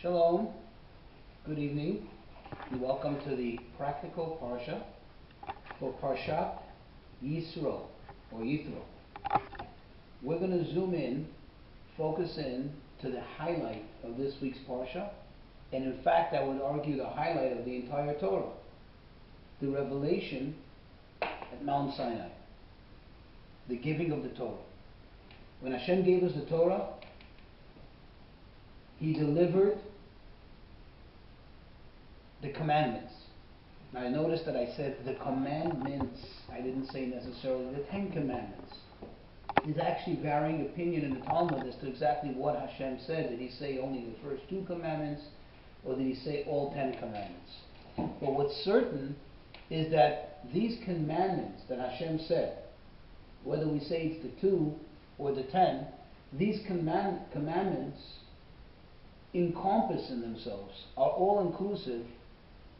Shalom, good evening, and welcome to the practical Parsha for Parshat Yisro, or Yithro. We're going to zoom in, focus in to the highlight of this week's Parsha, and in fact I would argue the highlight of the entire Torah, the revelation at Mount Sinai, the giving of the Torah. When Hashem gave us the Torah, He delivered the commandments. Now I noticed that I said the commandments. I didn't say necessarily the 10 commandments. There's actually varying opinion in the Talmud as to exactly what Hashem said. Did He say only the first 2 commandments, or did He say all 10 commandments? But what's certain is that these commandments that Hashem said, whether we say it's the 2 or the 10, these commandments encompass in themselves, are all inclusive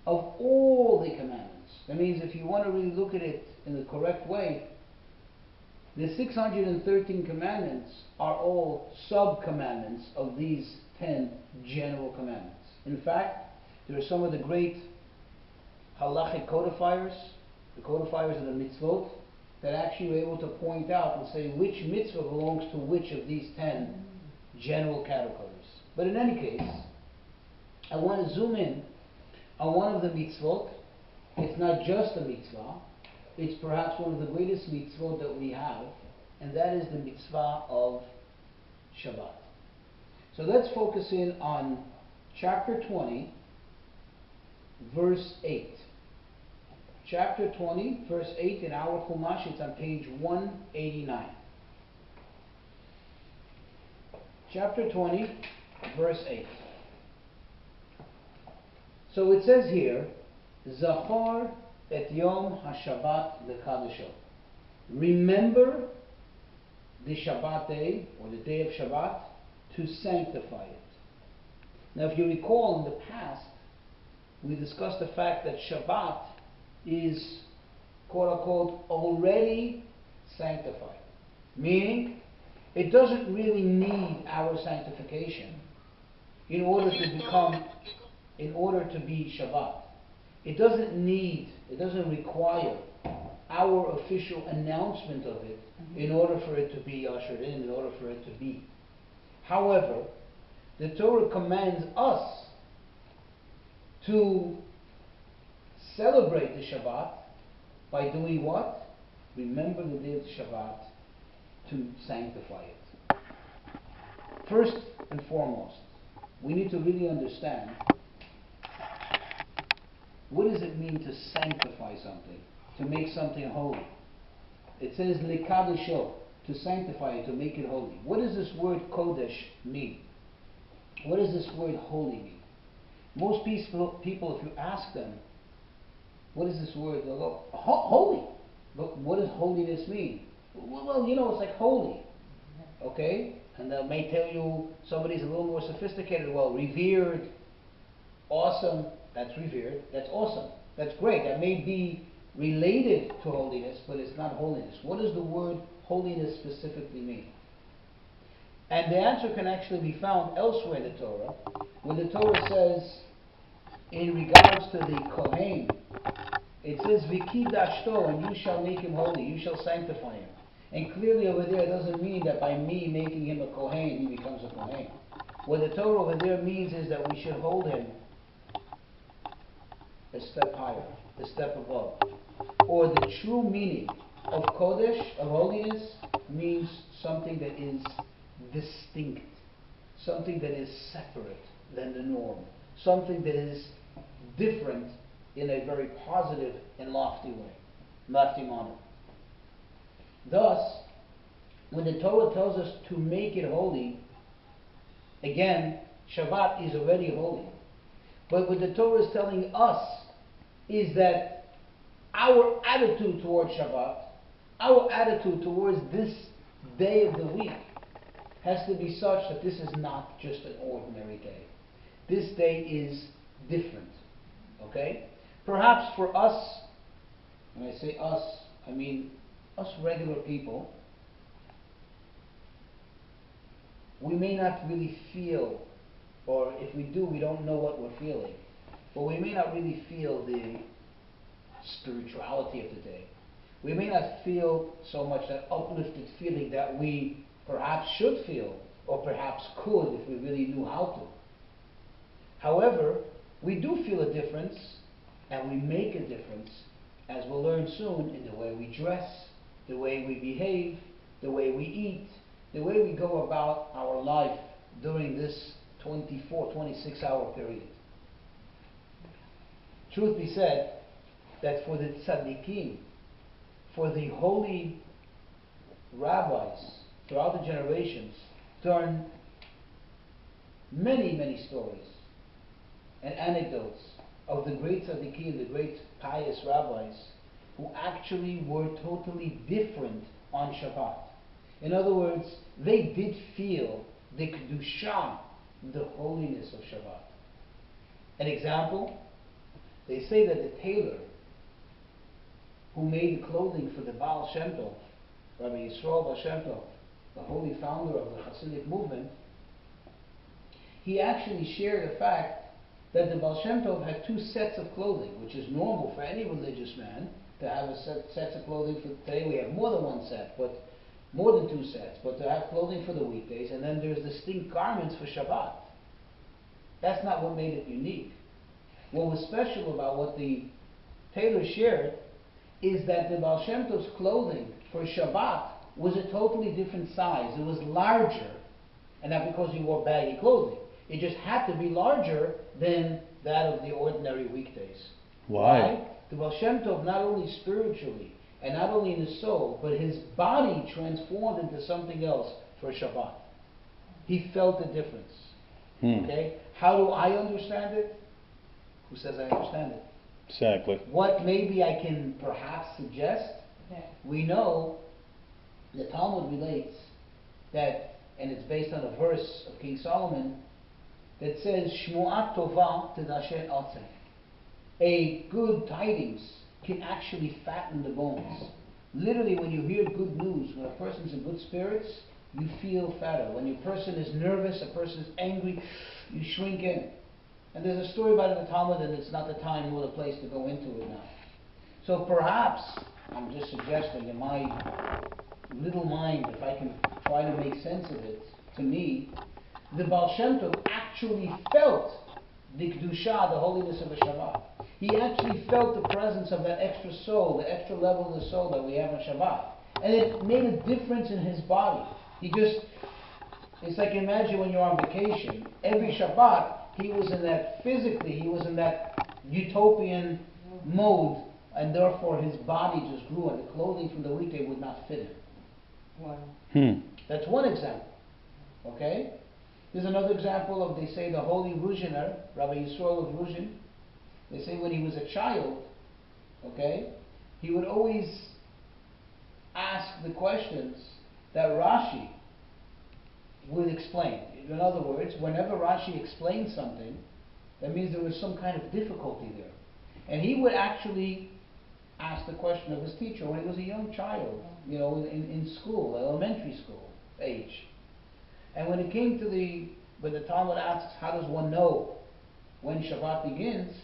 of all the commandments. That means if you want to really look at it in the correct way, the 613 commandments are all sub-commandments of these 10 general commandments. In fact, there are some of the great halachic codifiers, the codifiers of the mitzvot, that actually were able to point out and say which mitzvah belongs to which of these 10 general categories. But in any case, I want to zoom in on one of the mitzvot. It's not just a mitzvah, it's perhaps one of the greatest mitzvot that we have, and that is the mitzvah of Shabbat. So let's focus in on chapter 20, verse 8. Chapter 20, verse 8 in our Chumash, it's on page 189. Chapter 20, verse 8. So it says here, Zachor et Yom HaShabbat lekadosho. Remember the Shabbat day, or the day of Shabbat, to sanctify it. Now if you recall in the past, we discussed the fact that Shabbat is, quote unquote, already sanctified. Meaning, it doesn't really need our sanctification in order to be Shabbat. It doesn't require our official announcement of it in order for it to be ushered in order for it to be. However, the Torah commands us to celebrate the Shabbat by doing what? Remember the day of the Shabbat to sanctify it. First and foremost, we need to really understand, what does it mean to sanctify something, to make something holy? It says lekadosho, to sanctify it, to make it holy. What does this word kodesh mean? What does this word holy mean? Most people, if you ask them, what is this word? They'll go, holy. But what does holiness mean? Well, it's like holy. Okay? And they may tell you, somebody's a little more sophisticated, well, revered, awesome, that's revered, that's awesome, that's great. That may be related to holiness, but it's not holiness. What does the word holiness specifically mean? And the answer can actually be found elsewhere in the Torah, when the Torah says, in regards to the Kohen, it says, Vikidashto, and you shall make him holy, you shall sanctify him. And clearly over there it doesn't mean that by me making him a Kohen, he becomes a Kohen. What the Torah over there means is that we should hold him a step higher, a step above. Or the true meaning of Kodesh, of holiness, means something that is distinct, something that is separate than the norm, something that is different in a very positive and lofty way, lofty manner. Thus, when the Torah tells us to make it holy, again, Shabbat is already holy. But what the Torah is telling us is that our attitude towards Shabbat, our attitude towards this day of the week, has to be such that this is not just an ordinary day. This day is different. Okay? Perhaps for us, when I say us, I mean us regular people, we may not really feel or if we do, we don't know what we're feeling. But we may not really feel the spirituality of the day. We may not feel so much that uplifted feeling that we perhaps should feel, or perhaps could if we really knew how to. However, we do feel a difference, and we make a difference, as we'll learn soon, in the way we dress, the way we behave, the way we eat, the way we go about our life during this 24, 26-hour period. Truth be said, that for the tzaddikim, for the holy rabbis throughout the generations, turn many, many stories and anecdotes of the great tzaddikim, the great pious rabbis, who actually were totally different on Shabbat. In other words, they did feel the kedusha, the holiness of Shabbat. An example, they say that the tailor who made the clothing for the Baal Shem Tov, Rabbi Yisrael Baal Shem Tov, the holy founder of the Hasidic movement, he actually shared the fact that the Baal Shem Tov had two sets of clothing, which is normal for any religious man to have sets of clothing. For today we have more than one set, but more than two sets, but to have clothing for the weekdays, and then there's distinct garments for Shabbat. That's not what made it unique. What was special about what the tailor shared is that the Baal Shem Tov's clothing for Shabbat was a totally different size. It was larger, and not because he wore baggy clothing. It just had to be larger than that of the ordinary weekdays. Why? The Baal Shem Tov, not only spiritually and not only in his soul, but his body transformed into something else for Shabbat. He felt the difference. Okay? How do I understand it? Who says I understand it? Exactly. What maybe I can perhaps suggest? We know the Talmud relates that, and it's based on a verse of King Solomon, that says, Shmu'at tova tedasher atzem. A good tidings can actually fatten the bones. Literally, when you hear good news, when a person's in good spirits, you feel fatter. When a person is nervous, a person is angry, you shrink in. And there's a story about it in the Talmud, and it's not the time nor the place to go into it now. So perhaps, I'm just suggesting in my little mind, if I can try to make sense of it, to me, the Baal Shem Tov actually felt the Kedusha, the holiness of the Shabbat. He actually felt the presence of that extra soul, the extra level of the soul that we have on Shabbat. And it made a difference in his body. It's like, imagine when you're on vacation, every Shabbat, he was in that, physically, he was in that utopian mode, and therefore his body just grew, and the clothing from the weekday would not fit him. Wow. That's one example. Okay? There's another example of, they say, the holy Ruzhiner, Rabbi Yisrael of Ruzhin. They say when he was a child, okay, he would always ask the questions that Rashi would explain. In other words, whenever Rashi explained something, that means there was some kind of difficulty there. And he would actually ask the question of his teacher when he was a young child, in school, elementary school age. And when it came to when the Talmud asks, how does one know when Shabbat begins,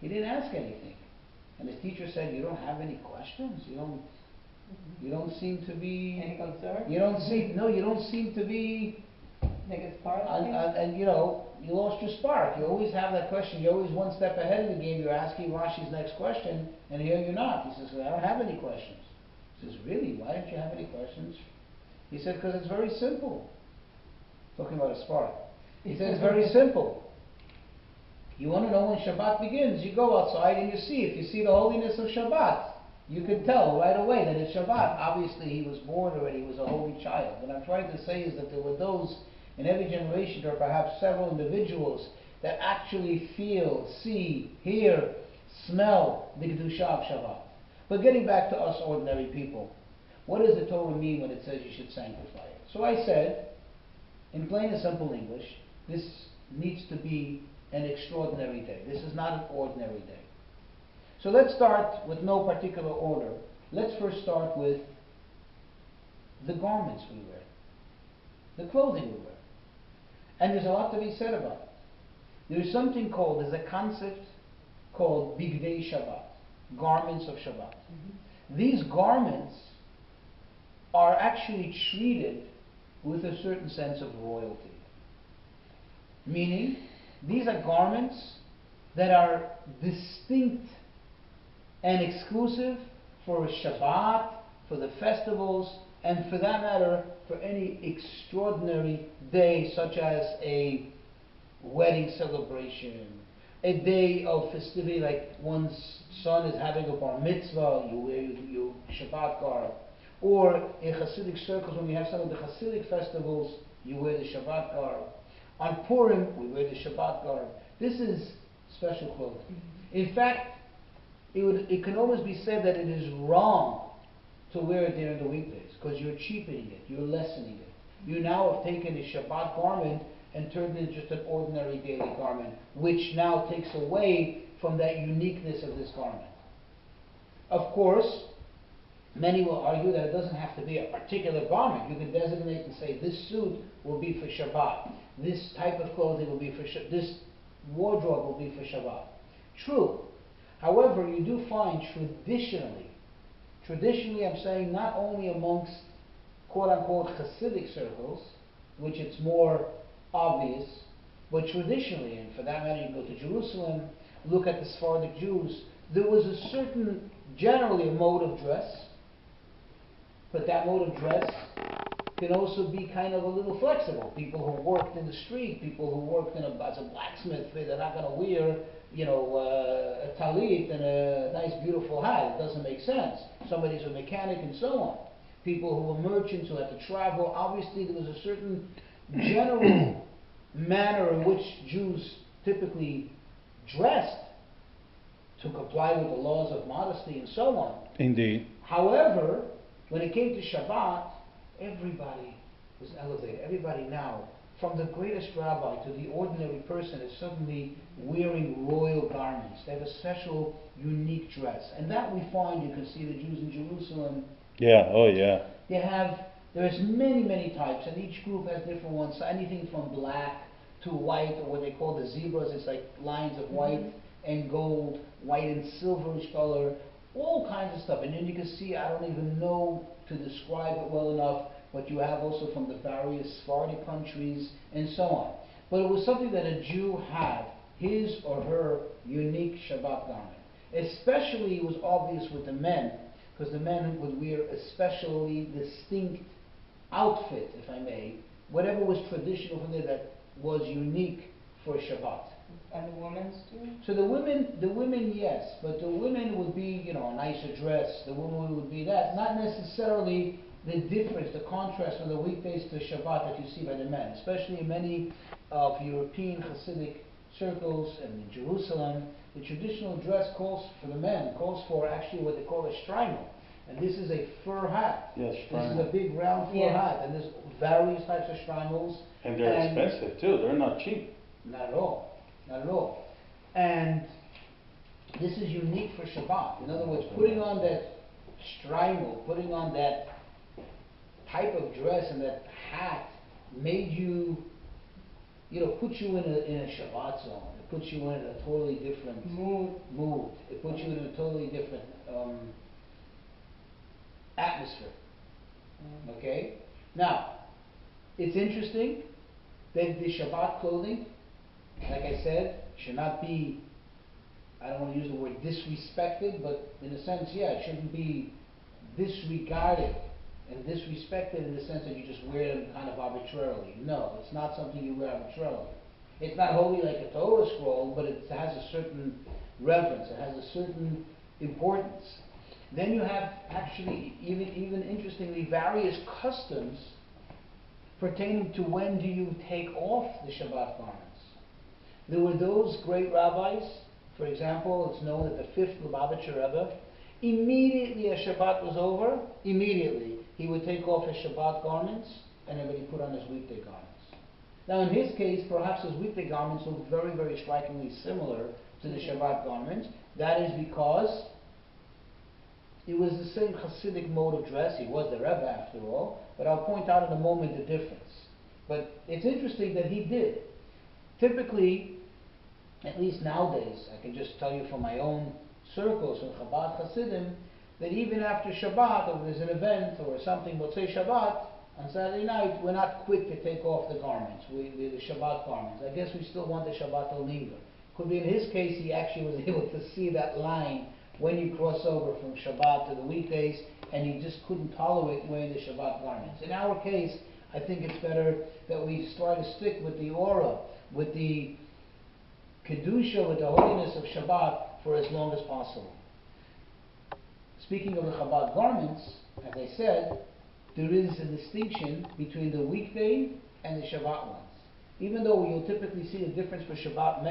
he didn't ask anything. And his teacher said, you don't have any questions? You don't seem to be... Any concern? You don't seem to be... Think it's part of and you lost your spark. You always have that question. You're always one step ahead of the game. You're asking Rashi's next question, and here you're not. He says, well, I don't have any questions. He says, really? Why don't you have any questions? He said, because it's very simple. Talking about a spark. He said, it's very simple. You want to know when Shabbat begins, you go outside and you see. If you see the holiness of Shabbat, you can tell right away that it's Shabbat. Obviously, he was born already. He was a holy child. What I'm trying to say is that there were those in every generation, there are perhaps several individuals that actually feel, see, hear, smell the Kedusha of Shabbat. But getting back to us ordinary people, what does the Torah mean when it says you should sanctify it? So I said, in plain and simple English, this needs to be an extraordinary day. This is not an ordinary day. So let's start with no particular order. Let's first start with the garments we wear, the clothing we wear. And there's a lot to be said about it. There's something called, there's a concept called Bigdei Shabbat, garments of Shabbat. These garments are actually treated with a certain sense of royalty. Meaning, these are garments that are distinct and exclusive for a Shabbat, for the festivals, and for that matter, for any extraordinary day such as a wedding celebration, a day of festivity like one's son is having a bar mitzvah, you wear your Shabbat garb. Or in Hasidic circles, when we have some of the Hasidic festivals, you wear the Shabbat garb. On Purim, we wear the Shabbat garb. This is special clothing. In fact, it can almost be said that it is wrong to wear it during the weekdays, because you're cheapening it, you're lessening it. You now have taken a Shabbat garment and turned it into just an ordinary daily garment, which now takes away from that uniqueness of this garment. Of course, many will argue that it doesn't have to be a particular garment. You can designate and say, this suit will be for Shabbat, this type of clothing will be for Shabbat, this wardrobe will be for Shabbat. True. However, you do find traditionally I'm saying not only amongst quote-unquote Hasidic circles, which it's more obvious, but traditionally, and for that matter you go to Jerusalem, look at the Sephardic Jews, there was a certain, generally a mode of dress, but that mode of dress can also be kind of a little flexible. People who worked in the street, people who worked as a blacksmith, they're not going to wear, a talit and a nice beautiful hat. It doesn't make sense. Somebody's a mechanic and so on. People who were merchants who had to travel. Obviously, there was a certain general manner in which Jews typically dressed to comply with the laws of modesty and so on. Indeed. However, when it came to Shabbat, everybody was elevated. Everybody now, from the greatest rabbi to the ordinary person, is suddenly wearing royal garments. They have a special, unique dress. And that we find, you can see the Jews in Jerusalem. Yeah, oh yeah. There's many types, and each group has different ones. So anything from black to white, or what they call the zebras, it's like lines of white and gold, white and silverish color, all kinds of stuff. And then you can see, I don't even know to describe it well enough, but you have also from the various Sephardic countries and so on. But it was something that a Jew had, his or her unique Shabbat garment. Especially it was obvious with the men, because the men would wear a specially distinct outfit, if I may, whatever was traditional for them that was unique for Shabbat. And the women's too? So the women, yes, but the women would be, a nicer dress. The woman would be that. Not necessarily the difference, the contrast from the weekdays to Shabbat that you see by the men, especially in many of European Hasidic circles and in Jerusalem. The traditional dress calls for the men, calls for actually what they call a shtreimel. And this is a fur hat. Yes, this is a big round fur hat. And there's various types of shtreimels. And they're expensive too, they're not cheap. Not at all. Not at all. And this is unique for Shabbat. In other words, putting on that shtreimel, putting on that type of dress and that hat made you, put you in a Shabbat zone. It puts you in a totally different mood. It puts you in a totally different atmosphere. Okay? Now, it's interesting that the Shabbat clothing, like I said, should not be, I don't want to use the word disrespected, but in a sense, it shouldn't be disregarded and disrespected in the sense that you just wear them kind of arbitrarily. No, it's not something you wear arbitrarily. It's not holy like a Torah scroll, but it has a certain reverence, it has a certain importance. Then you have actually, even interestingly, various customs pertaining to when do you take off the Shabbat garments. There were those great rabbis, for example, it's known that the fifth Lubavitcher Rebbe, immediately as Shabbat was over, immediately he would take off his Shabbat garments and then he put on his weekday garments. Now in his case, perhaps his weekday garments look very, very strikingly similar to the Shabbat garments. That is because it was the same Hasidic mode of dress. He was the Rebbe after all, but I'll point out in a moment the difference. But it's interesting that he did. Typically, at least nowadays, I can just tell you from my own circles, from Chabad Hasidim, that even after Shabbat, or there's an event or something, we'll say Shabbat, on Saturday night, we're not quick to take off the garments, the Shabbat garments. I guess we still want the Shabbat to linger. Could be in his case, he actually was able to see that line when you cross over from Shabbat to the weekdays, and he just couldn't tolerate wearing the Shabbat garments. In our case, I think it's better that we try to stick with the aura, with the Kedusha, with the holiness of Shabbat for as long as possible. Speaking of the Chabad garments, as I said, there is a distinction between the weekday and the Shabbat ones. Even though you'll typically see a difference for Chabad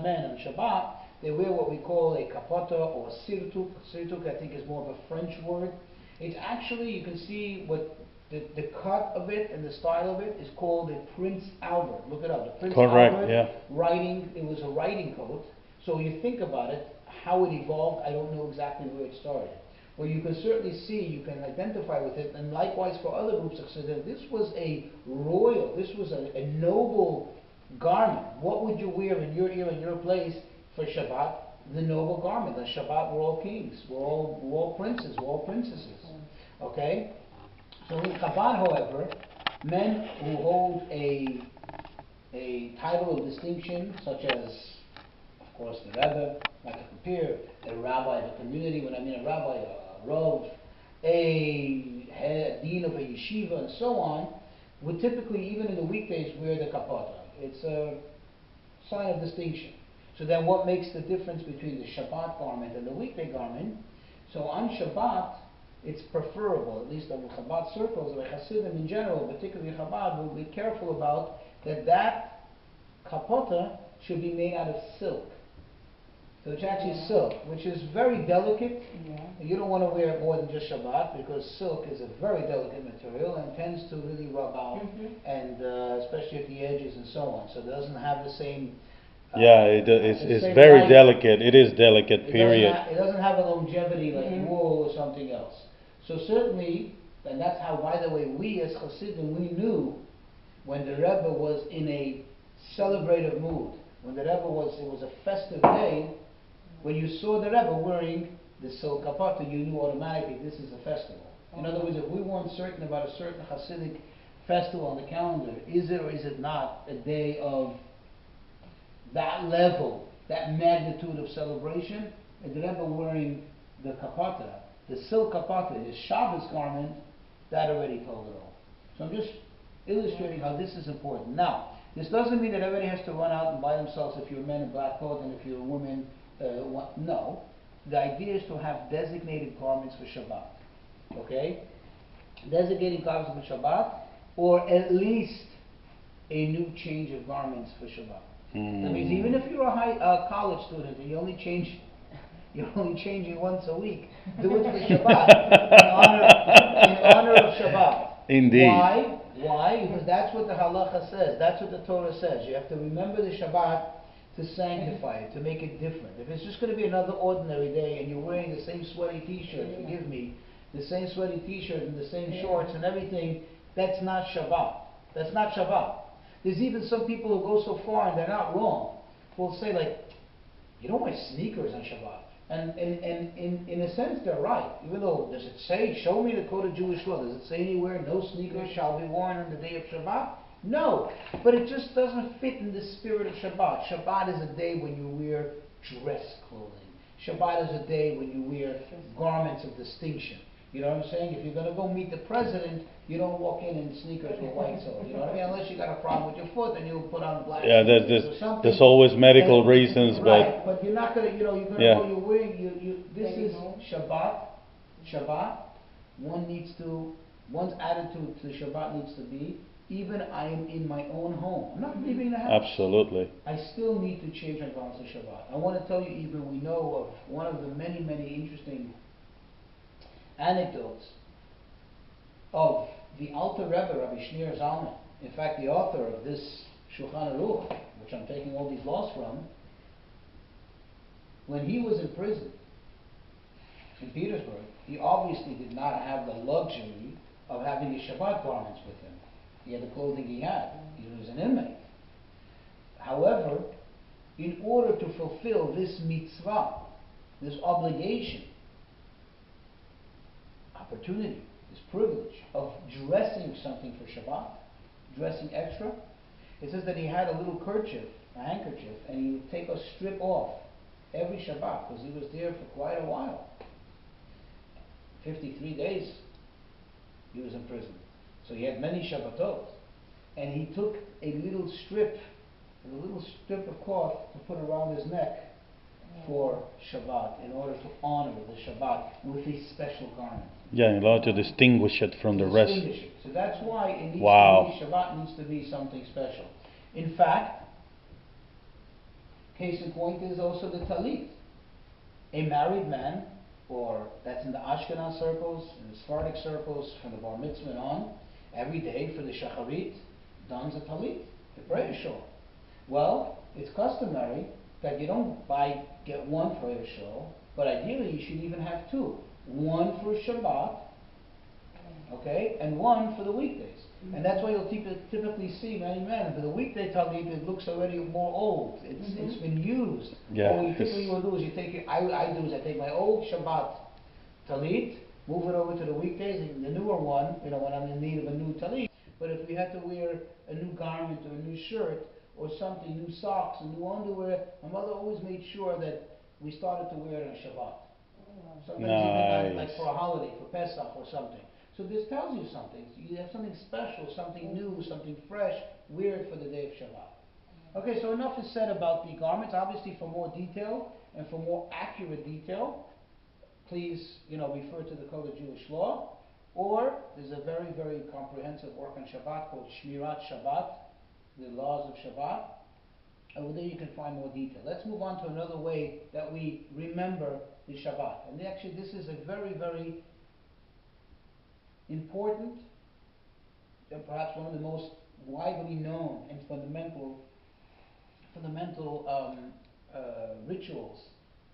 men on Shabbat, they wear what we call a kapota or a sirtuk. Sirtuk, I think, is more of a French word. It's actually, you can see what the cut of it and the style of it is called a Prince Albert. Look it up. The Prince Albert writing, it was a writing coat. So you think about it, how it evolved, I don't know exactly where it started. Well, you can certainly see, you can identify with it, and likewise for other groups of Chassidim, this was a royal, this was a noble garment. What would you wear in your era, in your place for Shabbat? The noble garment. On Shabbat, we're all kings, we're all princes, we're all princesses. Okay? So in Chabad, however, men who hold a title of distinction, such as, of course, the Rebbe, like a compare, a rabbi of a community, when I mean a rabbi, a Rav, a dean of a yeshiva, and so on, would typically, even in the weekdays, wear the kapota. It's a sign of distinction. So then what makes the difference between the Shabbat garment and the weekday garment? So on Shabbat, it's preferable, at least in the Chabad circles, or Hasidim in general, particularly Chabad, will be careful about that kapota should be made out of silk. So it's actually silk, which is very delicate. You don't want to wear it more than just Shabbat, because silk is a very delicate material and tends to really rub out, and especially at the edges and so on. So it doesn't have the same... it's very delicate. It is delicate, period. It doesn't have a longevity like wool or something else. So certainly, and that's how, by the way, we as Hasidim, we knew when the Rebbe was in a celebrative mood, when the Rebbe it was a festive day, when you saw the Rebbe wearing the silk kapota, you knew automatically this is a festival. In other words, if we weren't certain about a certain Hasidic festival on the calendar, is it or is it not a day of that level, that magnitude of celebration, and the Rebbe wearing the kapota, the silk kapota, his Shabbos garment, that already told it all. So I'm just illustrating how this is important. Now, this doesn't mean that everybody has to run out and buy themselves, if you're a man, in black cloth, and if you're a woman, no. The idea is to have designated garments for Shabbat. Okay? Designated garments for Shabbat, or at least a new change of garments for Shabbat. That means even if you're a college student and you're only changing once a week, do it for Shabbat in honor of Shabbat. Indeed. Why? Because that's what the halacha says. That's what the Torah says. You have to remember the Shabbat to sanctify it, to make it different. If it's just going to be another ordinary day and you're wearing the same sweaty t-shirt, forgive me, the same sweaty t-shirt and the same shorts and everything, that's not Shabbat. That's not Shabbat. There's even some people who go so far, and they're not wrong, will say, like, you don't wear sneakers on Shabbat. And in a sense, they're right. Even though, does it say, show me the code of Jewish law, does it say anywhere, no sneakers shall be worn on the day of Shabbat? No. But it just doesn't fit in the spirit of Shabbat. Shabbat is a day when you wear dress clothing. Shabbat is a day when you wear garments of distinction. You know what I'm saying? If you're going to go meet the president, you don't walk in sneakers with white soles. You know what I mean? Unless you got a problem with your foot, then you'll put on black. Yeah, there's always medical reasons, right, but you're not going to, you're going to go, you're wearing, this is Shabbat. Shabbat, one's attitude to Shabbat needs to be, even I am in my own home. I'm not leaving the house. Absolutely. I still need to change my garments to Shabbat. I want to tell you, even we know of one of the many, many interesting anecdotes of the Alter Rebbe, Rabbi Shneur Zalman. In fact, the author of this Shulchan Aruch, which I'm taking all these laws from, when he was in prison in Petersburg, he obviously did not have the luxury of having his Shabbat garments with him. He had the clothing he had. He was an inmate. However, in order to fulfill this mitzvah, this obligation, opportunity, this privilege of dressing something for Shabbat, dressing extra, it says that he had a little kerchief, a handkerchief, and he would take a strip off every Shabbat because he was there for quite a while. 53 days he was in prison. So he had many Shabbatot. And he took a little strip of cloth to put around his neck for Shabbat in order to honor the Shabbat with a special garment. Yeah, in order to distinguish it from the rest. So that's why it needs to be, Shabbat needs to be something special. In fact, case in point is also the talit. A married man, or that's in the Ashkenaz circles, in the Sephardic circles, from the bar mitzvah and on, every day for the shacharit, dons a talit, the prayer shawl. Well, it's customary that you don't get one prayer shawl, but ideally you should even have two. One for Shabbat, okay, and one for the weekdays. And that's why you'll typically see many men, for the weekday talit, it looks already more old. It's been used. Yeah. What you typically will do is you take I take my old Shabbat talit, move it over to the weekdays, and the newer one, when I'm in need of a new talit. But if we had to wear a new garment or a new shirt or something, new socks, and new underwear, my mother always made sure that we started to wear it on Shabbat. Sometimes even like for a holiday, for Pesach or something. So this tells you something. You have something special, something new, something fresh, wear it for the day of Shabbat. Okay, so enough is said about the garments. Obviously, for more detail and for more accurate detail, please, refer to the Code of Jewish Law, or there's a very, very comprehensive work on Shabbat called Shmirat Shabbat, the laws of Shabbat. Over there you can find more detail. Let's move on to another way that we remember the Shabbat. And actually this is a very, very important and perhaps one of the most widely known and fundamental rituals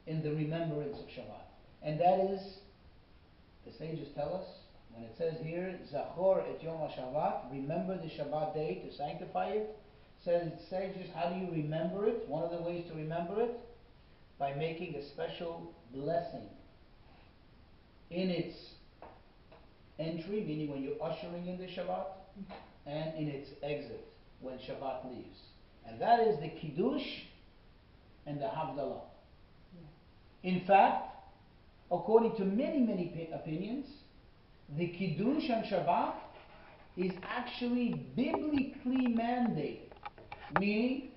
in the remembrance of Shabbat. And that is, the sages tell us, when it says here, Zachor et Yom HaShabbat, remember the Shabbat day to sanctify it. Sages, how do you remember it? One of the ways to remember it, by making a special blessing in its entry, meaning when you're ushering in the Shabbat, and in its exit, when Shabbat leaves. And that is the Kiddush and the Havdalah. In fact, according to many, many opinions, the Kiddush on Shabbat is actually biblically mandated. Meaning,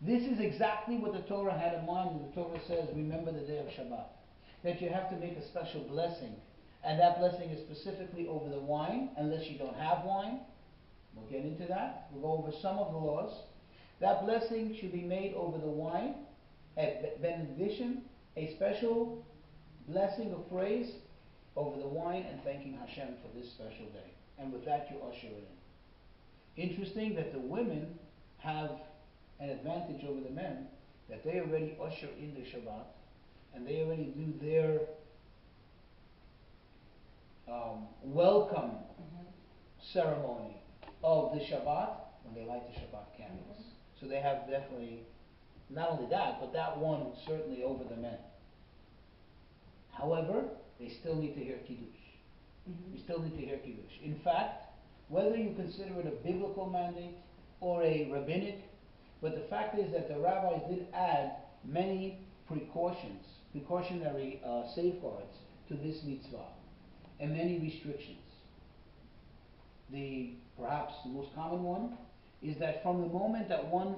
this is exactly what the Torah had in mind when the Torah says, remember the day of Shabbat. That you have to make a special blessing. And that blessing is specifically over the wine, unless you don't have wine. We'll get into that. We'll go over some of the laws. That blessing should be made over the wine, a benediction, a special blessing of praise over the wine and thanking Hashem for this special day. And with that you usher it in. Interesting that the women have an advantage over the men, that they already usher in the Shabbat, and they already do their welcome ceremony of the Shabbat when they light the Shabbat candles. So they have definitely, not only that, but that one certainly over the men. However, they still need to hear Kiddush. We still need to hear Kiddush. In fact, whether you consider it a biblical mandate or a rabbinic, but the fact is that the rabbis did add many precautionary safeguards to this mitzvah, and many restrictions. Perhaps the most common one is that from the moment that one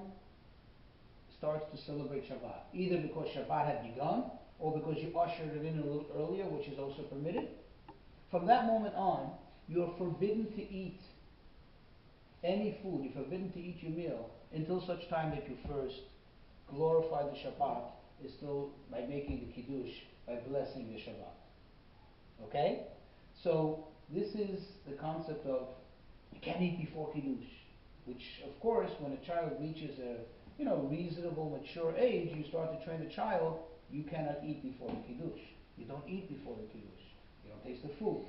starts to celebrate Shabbat, either because Shabbat had begun, or because you ushered it in a little earlier, which is also permitted, from that moment on, you're forbidden to eat any food, you're forbidden to eat your meal, until such time that you first glorify the Shabbat, is still by making the Kiddush, by blessing the Shabbat. Okay? So, this is the concept of, you can't eat before Kiddush, which, of course, when a child reaches a reasonable, mature age, you start to train the child, you cannot eat before the Kiddush. You don't eat before the Kiddush. You don't taste the food.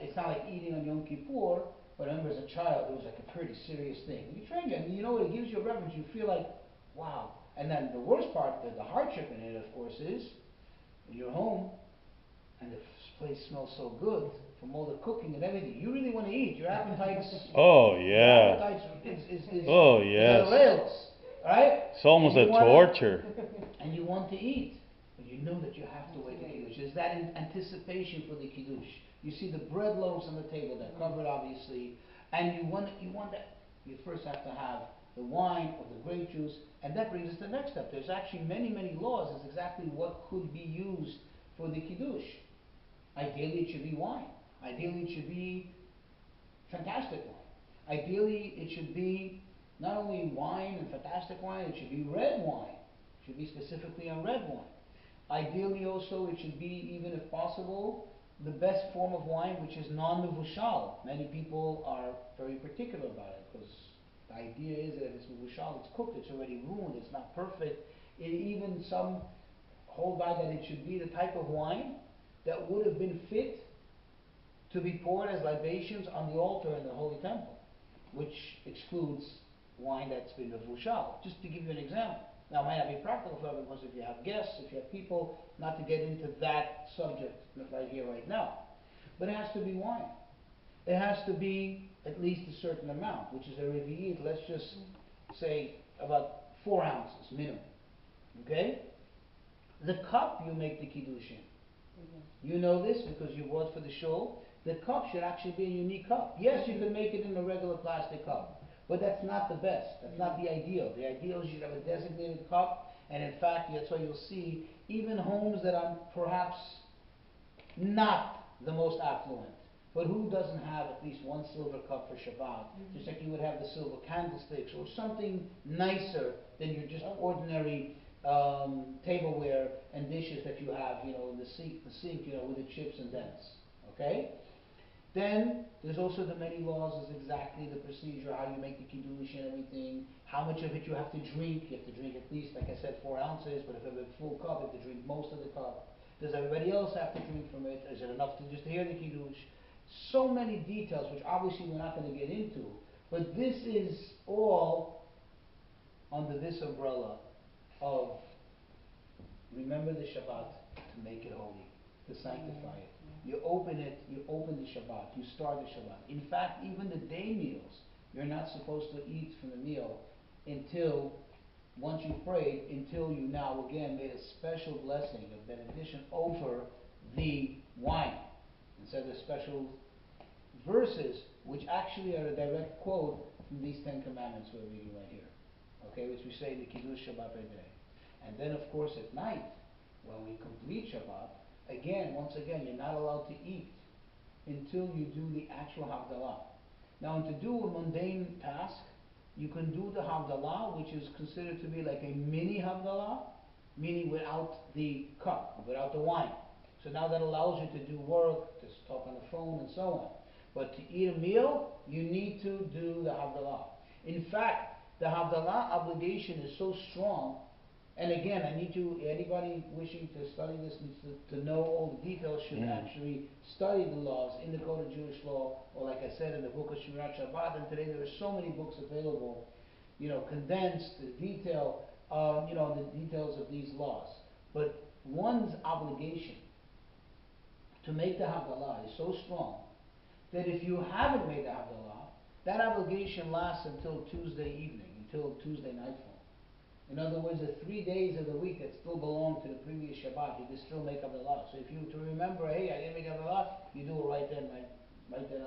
It's not like eating on Yom Kippur, but I remember as a child, it was like a pretty serious thing. And you train you, and you know what, it gives you a reverence. You feel like, wow, And then the worst part, the hardship in it, of course, is when you're home and the place smells so good from all the cooking and everything. You really want to eat. Your appetite's Oh, your yeah. appetite's is Oh, on yes. the rails, right? It's almost a torture. And you want to eat, but you know that you have to wait the kiddush. There's that anticipation for the kiddush. You see the bread loaves on the table, they're covered obviously, and you want that. You first have to have the wine or the grape juice, and that brings us to the next step. There's actually many laws as exactly what could be used for the kiddush. Ideally, it should be wine. Ideally, it should be fantastic wine. Ideally, it should be not only wine and fantastic wine, it should be red wine. It should be specifically on red wine. Ideally, also, it should be, even if possible, the best form of wine, which is non-mevushal. Many people are very particular about it, because the idea is that if it's mevushal, it's cooked, it's already ruined, it's not perfect. Even some hold by that it should be the type of wine that would have been fit to be poured as libations on the altar in the Holy Temple, which excludes wine that's been mevushal. Just to give you an example. Now, it might not be practical for everyone, because if you have guests, if you have people, not to get into that subject right here, right now. But it has to be wine. It has to be at least a certain amount, which is a revi'it, let's just say about 4 ounces minimum. Okay? The cup you make the kiddush in. You know this because you bought for the show. The cup should actually be a unique cup. Yes, you can make it in a regular plastic cup, but that's not the best. That's not the ideal. The ideal is you have a designated cup, and in fact, that's why you'll see even homes that are perhaps not the most affluent, but who doesn't have at least one silver cup for Shabbat? Just like you would have the silver candlesticks or something nicer than your just ordinary tableware and dishes that you have, in the sink, with the chips and dents. Okay? Then there's also the many laws as exactly the procedure, how you make the kiddush and everything, how much of it you have to drink. You have to drink at least, like I said, 4 ounces, but if you have a full cup, you have to drink most of the cup. Does everybody else have to drink from it? Is it enough to just hear the kiddush? So many details, which obviously we're not going to get into, but this is all under this umbrella of remember the Shabbat to make it holy, to sanctify it. You open it, you open the Shabbat, you start the Shabbat. In fact, even the day meals, you're not supposed to eat from the meal until, once you prayed, until you now again made a special blessing of benediction over the wine. And so the special verses, which actually are a direct quote from these 10 commandments we're reading right here. Okay, which we say in the Kiddush Shabbat every day. And then, of course, at night, when we complete Shabbat, once again, you're not allowed to eat until you do the actual Havdalah. Now, to do a mundane task, you can do the Havdalah, which is considered to be like a mini Havdalah, meaning without the cup, without the wine. So now that allows you to do work, to talk on the phone, and so on. But to eat a meal, you need to do the Havdalah. In fact, the Havdalah obligation is so strong. And again, anybody wishing to study this needs to know all the details, should actually study the laws in the Code of Jewish Law, or like I said, in the book of Shmirat Shabbat. And today there are so many books available, condensed, the detail, the details of these laws. But one's obligation to make the Havdalah is so strong that if you haven't made the Havdalah, that obligation lasts until Tuesday evening, until Tuesday nightfall. In other words, the 3 days of the week that still belong to the previous Shabbat, you can still make Havdalah. So if you to remember, hey, I didn't make Havdalah, you do it right then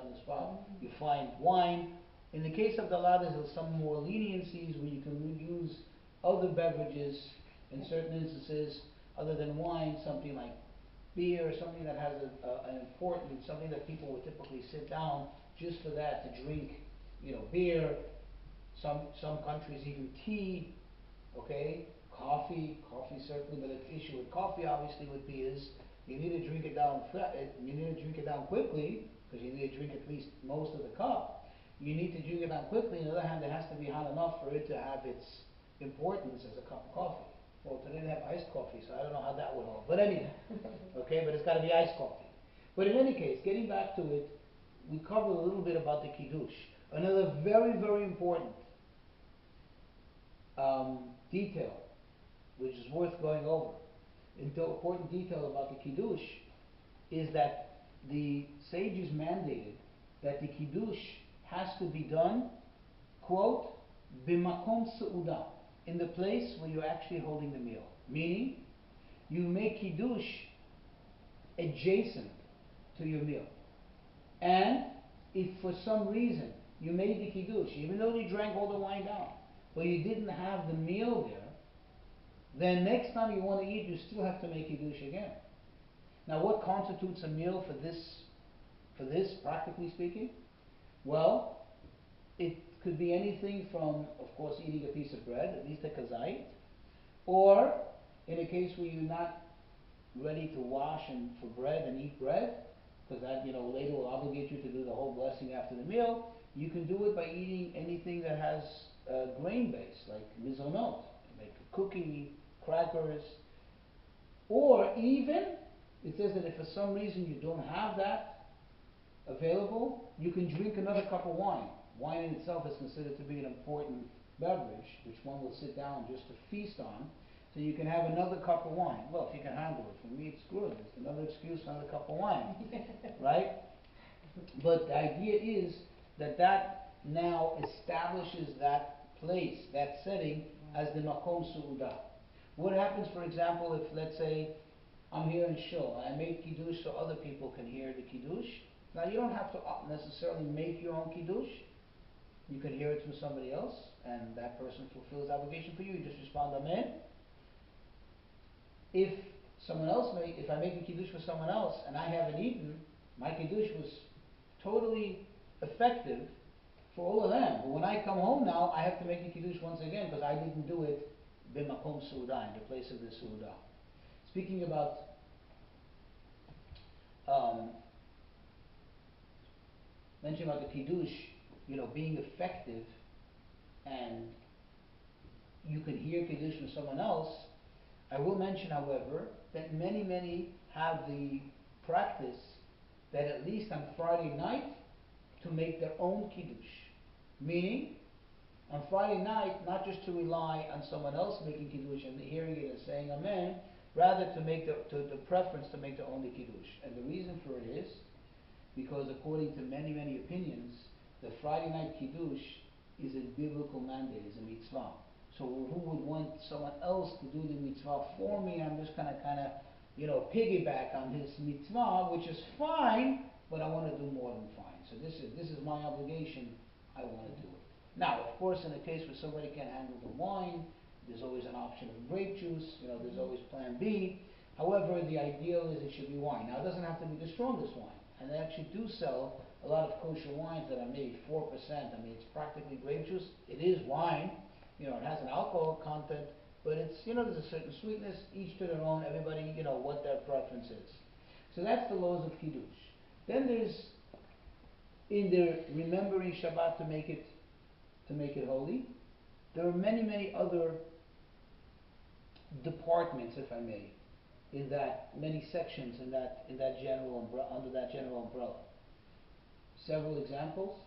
on the spot. You find wine. In the case of Havdalah, there's some more leniencies where you can use other beverages in certain instances other than wine, something like beer, something that has an important, something that people would typically sit down just for that to drink, beer. Some countries even tea. Okay, coffee certainly, but the issue with coffee obviously would be is you need to drink it down. You need to drink it down quickly because you need to drink at least most of the cup. You need to drink it down quickly. On the other hand, it has to be hot enough for it to have its importance as a cup of coffee. Well, today they have iced coffee, so I don't know how that would hold. But anyway, okay, but it's got to be iced coffee. But in any case, getting back to it, we covered a little bit about the kiddush. Another very, very important detail which is worth going over, important detail about the Kiddush, is that the sages mandated that the Kiddush has to be done, quote, b'makom seudah, in the place where you're actually holding the meal. Meaning, you make Kiddush adjacent to your meal. And if for some reason you made the Kiddush, even though you drank all the wine down, but you didn't have the meal there, then next time you want to eat, you still have to make Kiddush again. Now what constitutes a meal for this, practically speaking? Well, it could be anything from, of course, eating a piece of bread, at least a kazait, or in a case where you're not ready to wash for bread and eat bread, because that later will obligate you to do the whole blessing after the meal, you can do it by eating anything that has grain base, like mizonot, like a cookie, crackers, or even, it says that if for some reason you don't have that available, you can drink another cup of wine. Wine in itself is considered to be an important beverage, which one will sit down just to feast on. So you can have another cup of wine. Well, if you can handle it. For me, it's good. It's another excuse for another cup of wine, right? But the idea is that now establishes that place, that setting, as the makom su'udah. What happens, for example, if, let's say, I'm here in Shul, and I make Kiddush so other people can hear the Kiddush. Now, you don't have to necessarily make your own Kiddush. You can hear it from somebody else, and that person fulfills the obligation for you. You just respond, Amen. If I make a Kiddush for someone else, and I haven't eaten, my Kiddush was totally effective for all of them. But when I come home now, I have to make the Kiddush once again, because I didn't do it b'makom su'udah, in the place of the su'udah. Speaking about mentioning about the Kiddush, being effective, and you can hear Kiddush from someone else, I will mention, however, that many have the practice that at least on Friday night to make their own Kiddush. Meaning, on Friday night, not just to rely on someone else making Kiddush and hearing it and saying Amen, rather to make the preference to make their own Kiddush. And the reason for it is because according to many opinions, the Friday night Kiddush is a biblical mandate, is a mitzvah. So who would want someone else to do the mitzvah for me? I'm just kind of piggyback on his mitzvah, which is fine, but I want to do more than fine. So this is my obligation. I want to do it. Now, of course, in a case where somebody can't handle the wine, there's always an option of grape juice. There's always Plan B. However, the ideal is it should be wine. Now, it doesn't have to be the strongest wine. And they actually do sell a lot of kosher wines that are maybe 4%. I mean, it's practically grape juice. It is wine. It has an alcohol content, but it's, there's a certain sweetness, each to their own, everybody, what their preference is. So that's the laws of Kiddush. Then there's, in the remembering Shabbat to make it holy, there are many other departments, if I may, in that, many sections in that general umbrella, under that general umbrella. Several examples.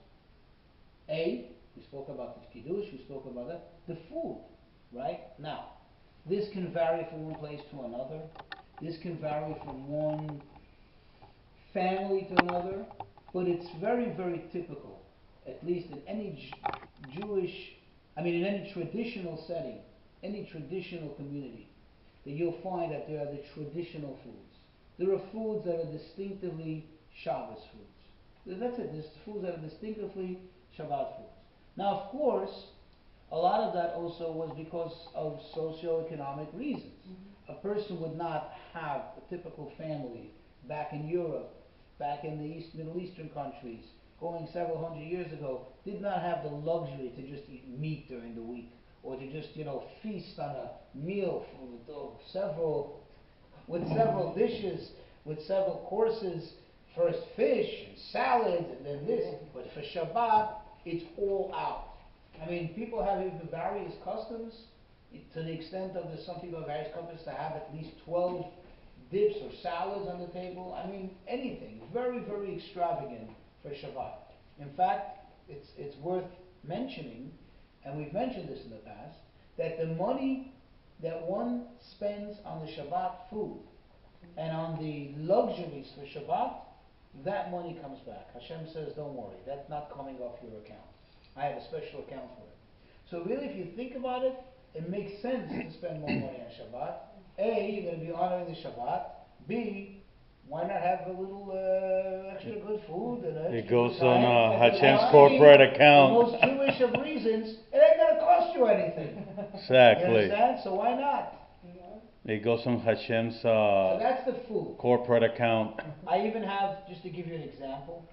We spoke about the Kiddush, we spoke about that. The food, right? Now, this can vary from one place to another. This can vary from one family to another. But it's very typical, at least in any in any traditional setting, any traditional community, that you'll find that there are the traditional foods. There are foods that are distinctively Shabbos foods. That's it. There's foods that are distinctively Shabbat foods. Now, of course, a lot of that also was because of socioeconomic reasons. Mm-hmm. A person would not have a typical family back in Europe, back in the Middle Eastern countries, going several hundred years ago, did not have the luxury to just eat meat during the week, or to just, feast on a meal with several dishes, with several courses, first fish and salads and then this. But for Shabbat, it's all out. I mean, people have even various customs, to the extent of some people have various customs to have at least 12 dips or salads on the table. I mean, anything. Very extravagant for Shabbat. In fact, it's worth mentioning, and we've mentioned this in the past, that the money that one spends on the Shabbat food and on the luxuries for Shabbat, that money comes back. Hashem says, don't worry, that's not coming off your account. I have a special account for it. So really, if you think about it, it makes sense to spend more money on Shabbat. A, you're going to be honoring the Shabbat. B, why not have a little extra good food? And it goes on Hashem's corporate account. The most Jewish of reasons, it ain't going to cost you anything. Exactly. You understand? So why not? It goes on Hashem's so that's the food. corporate account. I even have, just to give you an example,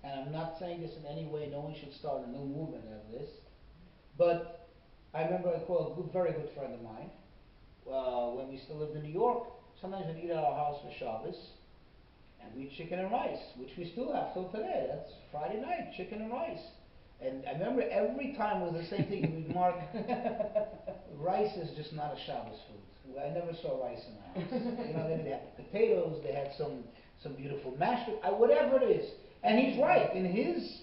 and I'm not saying this in any way, no one should start a new movement out of this, but I remember I called a very good friend of mine, when we still lived in New York. Sometimes we'd eat at our house for Shabbos, and we'd eat chicken and rice, which we still have till today. That's Friday night, chicken and rice. And I remember every time it was the same thing. We'd mark, rice is just not a Shabbos food. I never saw rice in the house. You know, they had potatoes, they had some beautiful mashed, whatever it is. And he's right. In his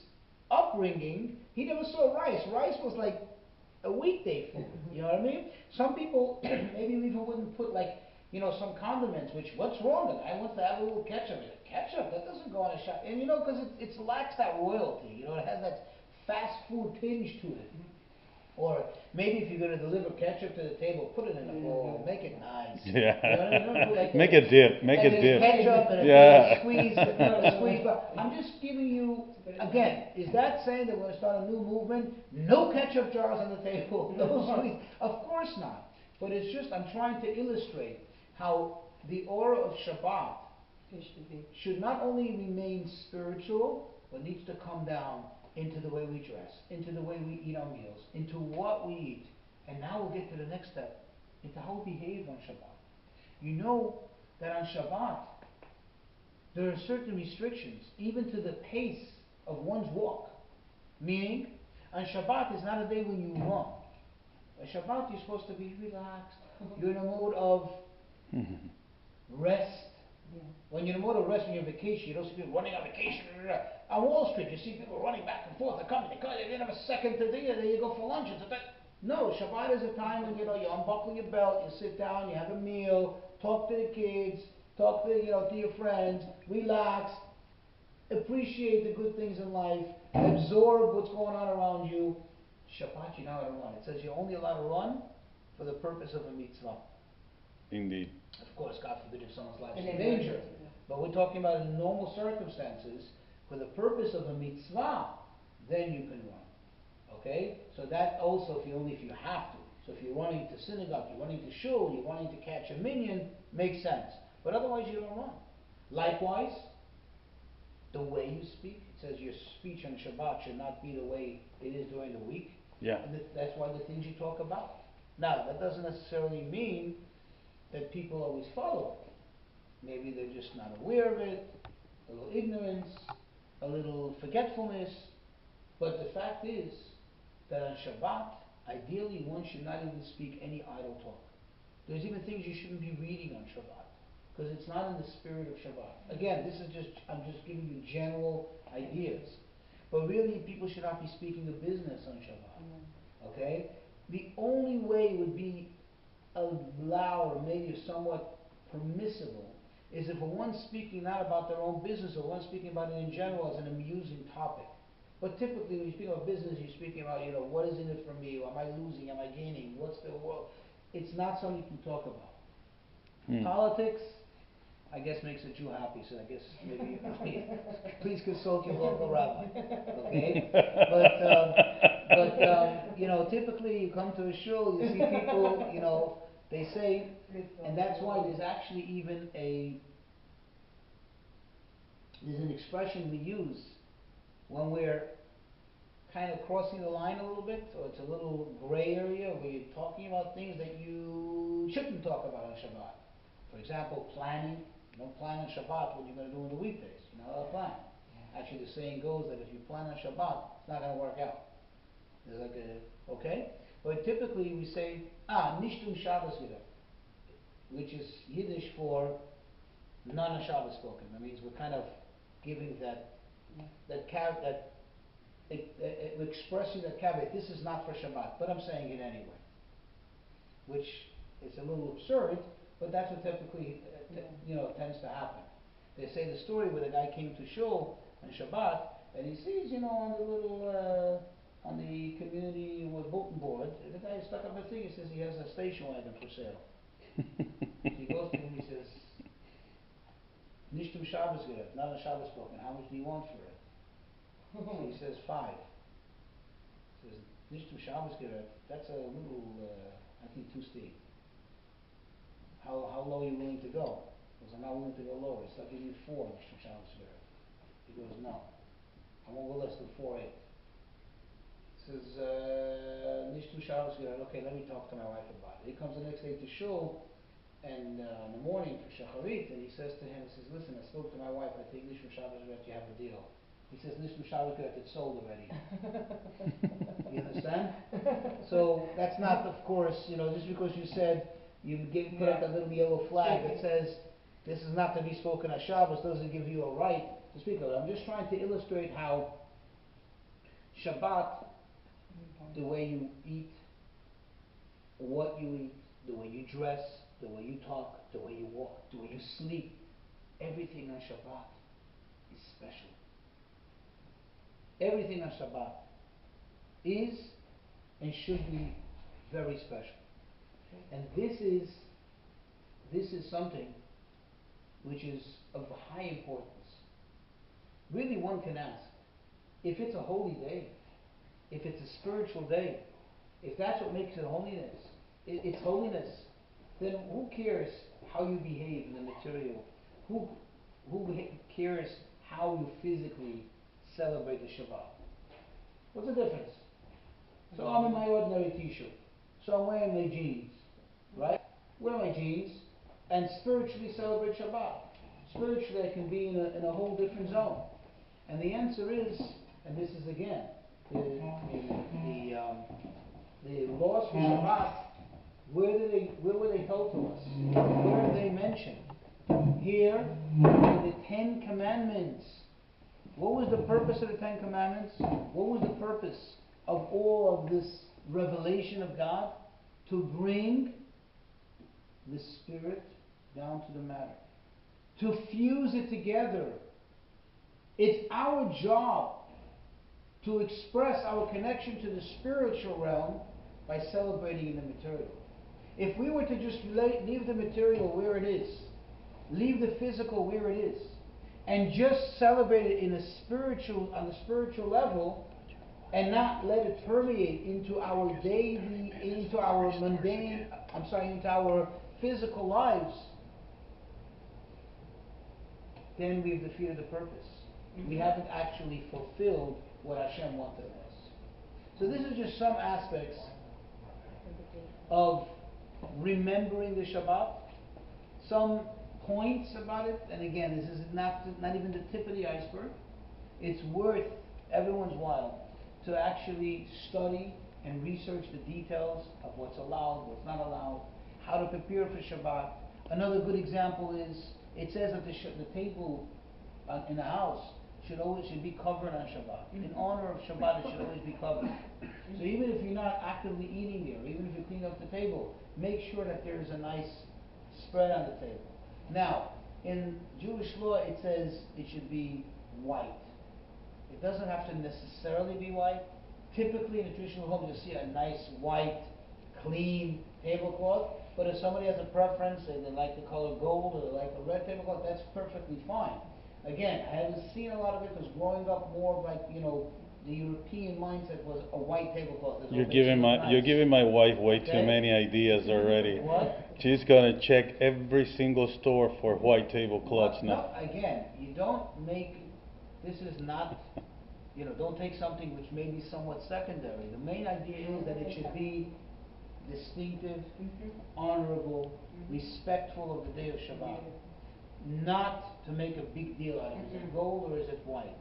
upbringing, he never saw rice. Rice was like a weekday food. You know what I mean? Some people maybe even wouldn't put some condiments, which, what's wrong with it? I want to have a little ketchup in it. Ketchup, that doesn't go on a shop. And because it lacks that royalty. It has that fast food tinge to it. Or maybe if you're going to deliver ketchup to the table, put it in a bowl, make it nice. Yeah. You know what I mean? Like make a dip. Make a dip. Ketchup and a squeeze. But I'm just giving you, again, is that saying that we're going to start a new movement? No ketchup jars on the table. No squeeze. Of course not. But it's just, I'm trying to illustrate how the aura of Shabbat should not only remain spiritual, but needs to come down into the way we dress, into the way we eat our meals, into what we eat. And now we'll get to the next step, into how we behave on Shabbat. You know that on Shabbat, there are certain restrictions, even to the pace of one's walk. Meaning, on Shabbat is not a day when you run. On Shabbat, you're supposed to be relaxed. You're in a mode of rest. Yeah. When you're in a mode of rest, when you're on vacation, you don't see people running on vacation. On Wall Street, you see people running back and forth. They didn't have a second to do it. Then you go for lunch. No, Shabbat is a time when you unbuckle your belt, you sit down, you have a meal, talk to the kids, talk to to your friends, relax, appreciate the good things in life, absorb what's going on around you. Shabbat, you're not allowed to run. It says you're only allowed to run for the purpose of a mitzvah. Indeed. Of course, God forbid if someone's life is in danger. But we're talking about in normal circumstances, for the purpose of a mitzvah, then you can run. Okay? So that also, if you have to. So if you're running to synagogue, you're running to shul, you're running to catch a minyan, makes sense. But otherwise you don't run. Likewise, the way you speak, it says your speech on Shabbat should not be the way it is during the week. Yeah. And that's why the things you talk about. Now, that doesn't necessarily mean that people always follow it. Maybe they're just not aware of it, a little ignorance, a little forgetfulness. But the fact is that on Shabbat, ideally one should not even speak any idle talk. There's even things you shouldn't be reading on Shabbat, because it's not in the spirit of Shabbat. Again, I'm just giving you general ideas. But really, people should not be speaking of business on Shabbat. Okay? The only way would be allowed, or maybe somewhat permissible, is if one's speaking not about their own business, or one's speaking about it in general as an amusing topic. But typically, when you speak about business, you're speaking about, what is in it for me? Am I losing? Am I gaining? What's the world? It's not something you can talk about. Politics, I guess, makes a Jew happy, so I guess maybe please consult your local rabbi. Okay? But typically you come to a shul, you see people, they say, and that's why there's actually even there's an expression we use when we're kind of crossing the line a little bit, or it's a little gray area where you're talking about things that you shouldn't talk about on Shabbat. For example, planning. You don't plan on Shabbat what you're going to do in the weekdays. You're not allowed to plan. Actually, the saying goes that if you plan on Shabbat, it's not going to work out. There's okay? But typically we say, nicht Shabbos wieder, which is Yiddish for none of Shabbos spoken. That means we're kind of giving we're expressing that caveat. This is not for Shabbat, but I'm saying it anyway. which is a little absurd, but that's what typically, tends to happen. They say the story where the guy came to shul on Shabbat, and he sees, on the little, on the community bulletin board, the guy stuck up a thing. He says he has a station wagon for sale. He goes to him. He says, "Nishtum Shabbos gerät, not a Shabbos spoken. How much do you want for it?" So he says 5. He says, "Nishtum Shabbos gerät, that's a little, I think, too steep. How low are you willing to go?" He goes, "I'm not willing to go lower. So I'll give you 4 Nishtum Shabbos gerät." He goes, "No, I won't go less than 4.8. Says, Nishtu Shabbos gerät, okay, let me talk to my wife about it. He comes the next day to shul, and in the morning for Shacharit, and he says to him, he says, "Listen, I spoke to my wife, I think Nishtu Shabbos gerät, you have a deal." He says, "Nishtu Shabbos gerät, it's sold already." You understand? So that's not, of course, just because you said, put up that little yellow flag that says, this is not to be spoken on Shabbos, doesn't give you a right to speak of it. I'm just trying to illustrate how Shabbat, the way you eat, what you eat, the way you dress, the way you talk, the way you walk, the way you sleep, everything on Shabbat is special. Everything on Shabbat is and should be very special. And this is something which is of high importance. Really, one can ask, if it's a holy day, if it's a spiritual day, if that's what makes it holiness, it's holiness, then who cares how you behave in the material? Who cares how you physically celebrate the Shabbat? What's the difference? So I'm in my ordinary t-shirt, so I'm wearing my jeans, right? Wear my jeans and spiritually celebrate Shabbat. Spiritually, I can be in a whole different zone. And the answer is, and this is again, the laws for Shabbat, where were they told to us? Where are they mentioned? Here, in the 10 Commandments. What was the purpose of the 10 Commandments? What was the purpose of all of this revelation of God? To bring the spirit down to the matter. To fuse it together. It's our job to express our connection to the spiritual realm by celebrating in the material. If we were to just leave the material where it is, leave the physical where it is, and just celebrate it on the spiritual level, and not let it permeate into our daily, into our physical lives, then we've defeated the purpose. We haven't actually fulfilled what Hashem wanted of us. So this is just some aspects of remembering the Shabbat, some points about it, and again, this is not even the tip of the iceberg. It's worth everyone's while to actually study and research the details of what's allowed, what's not allowed, how to prepare for Shabbat. Another good example is, it says that the table in the house should be covered on Shabbat. In honor of Shabbat, it should always be covered. So even if you're not actively eating there, even if you clean up the table, make sure that there is a nice spread on the table. Now, in Jewish law, it says it should be white. It doesn't have to necessarily be white. Typically, in a traditional home, you'll see a nice white, clean tablecloth. But if somebody has a preference, and they like the color gold or they like a red tablecloth, that's perfectly fine. Again, I haven't seen a lot of it because growing up more of like, the European mindset was a white tablecloth. You're giving my wife way too many ideas already. What? She's gonna check every single store for white tablecloths now. No, again, you don't make. This is not. Don't take something which may be somewhat secondary. The main idea is that it should be distinctive, honorable, respectful of the day of Shabbat. Not to make a big deal out of it. Is it gold or is it white?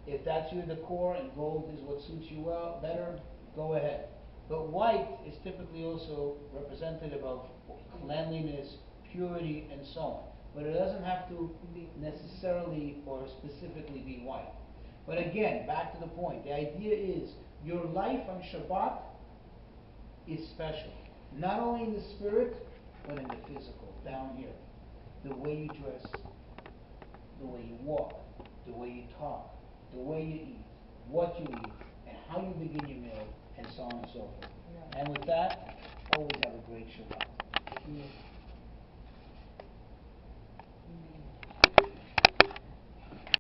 If that's your decor and gold is what suits you well better, go ahead. But white is typically also representative of cleanliness, purity, and so on. But it doesn't have to necessarily or specifically be white. But again, back to the point. The idea is your life on Shabbat is special. Not only in the spirit, but in the physical, down here. The way you dress, the way you walk, the way you talk, the way you eat, what you eat, and how you begin your meal, and so on and so forth. Yeah. And with that, always have a great Shabbat.